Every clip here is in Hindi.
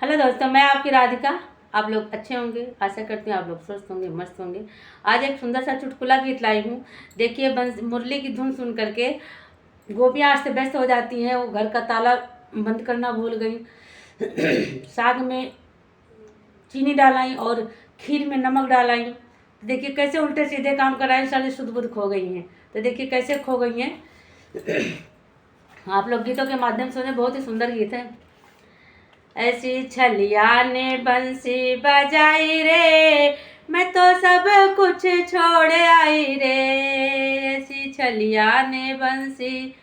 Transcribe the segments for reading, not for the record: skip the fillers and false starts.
हेलो दोस्तों, मैं आपकी राधिका। आप लोग अच्छे होंगे, आशा करती हूँ आप लोग स्वस्थ होंगे, मस्त होंगे। आज एक सुंदर सा चुटकुला गीत लाई हूँ। देखिए, मुरली की धुन सुन करके गोपियाँ आज से व्यस्त हो जाती हैं। वो घर का ताला बंद करना भूल गई, साग में चीनी डालाई और खीर में नमक डालाई। तो देखिए कैसे उल्टे सीधे काम कराएं, सारी सुध बुध खो गई हैं। तो देखिए कैसे खो गई हैं। आप लोग गीतों के माध्यम से सुने, बहुत ही सुंदर गीत है। ऐसी छलिया ने बंसी बजाई रे, मैं तो सब कुछ छोड़ आई रे। ऐसी छलिया ने बंसी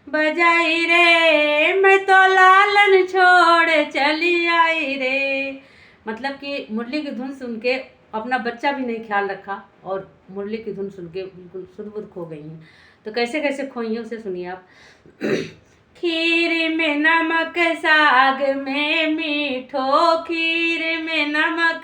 बजाई रे, मैं तो लालन छोड़ चली आई रे। मतलब कि मुरली की धुन सुन के अपना बच्चा भी नहीं ख्याल रखा और मुरली की धुन सुन के बिल्कुल सुध बुध खो गई हैं। तो कैसे कैसे खोई हैं उसे सुनिए आप। खीर में नमक, साग में मीठो, खीर में नमक,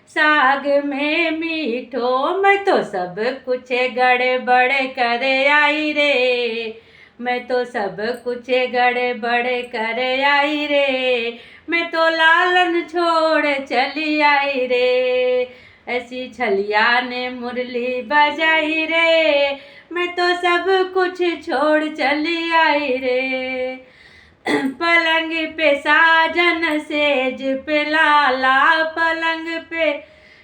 साग में मीठो, मैं तो सब कुछ गड़बड़ कर आई रे। मैं तो सब कुछ गड़बड़ कर आई रे। मैं तो लालन छोड़ चली आई रे। ऐसी छलिया ने मुरली बजाई रे, मैं तो सब कुछ छोड़ चली आई रे। पलंग पे साजन, सेज पे लाला, पलंग पे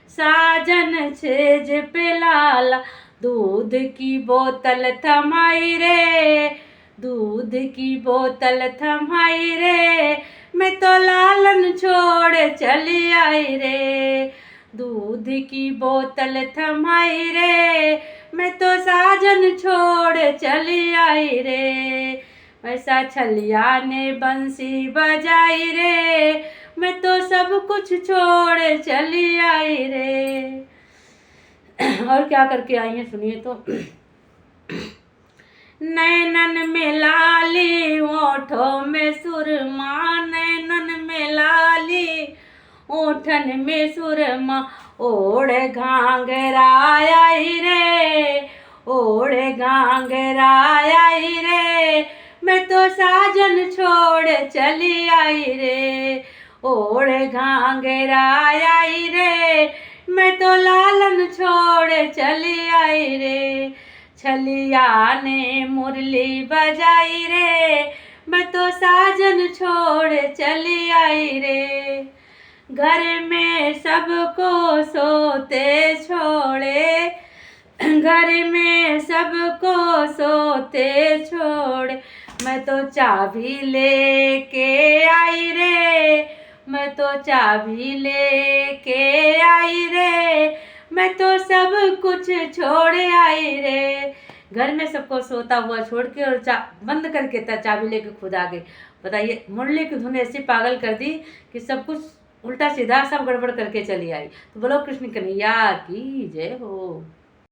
साजन, सेज पे लाला, दूध की बोतल थमाई रे, दूध की बोतल थमाई रे, मैं तो लालन छोड़ चली आई रे। दूध की बोतल थमाई रे, मैं तो साजन छोड़ चली आई रे। वैसा छलिया ने बंसी बजाई रे, मैं तो सब कुछ छोड़ चली आई रे। और क्या करके आई हैं सुनिए तो। नैनन में लाली, ओठों में सुरमा, नैनन में लाली, ओठन में सुरमा, ओढ़ घाघरा आई रे, ओढ़ घाघरा आई रे, मैं तो साजन छोड़ चली आई रे। ओढ़ घाघरा आई रे, मैं तो लालन छोड़ चली आई रे। छलिया ने मुरली बजाई रे, मैं तो साजन छोड़ चली आई रे। घर में सबको सोते छोड़े, घर में सबको सोते छोड़े, मैं तो चाबी लेके आई रे, मैं तो चाबी लेके आई रे, मैं तो सब कुछ छोड़ आई रे। घर में सबको सोता हुआ छोड़ के और बंद करके चाबी लेके खुद आ गई। बताइए, मुरली की धुन ऐसी पागल कर दी कि सब कुछ उल्टा सीधा सब गड़बड़ करके चली आई। तो बोलो कृष्ण कन्हैया की जय हो।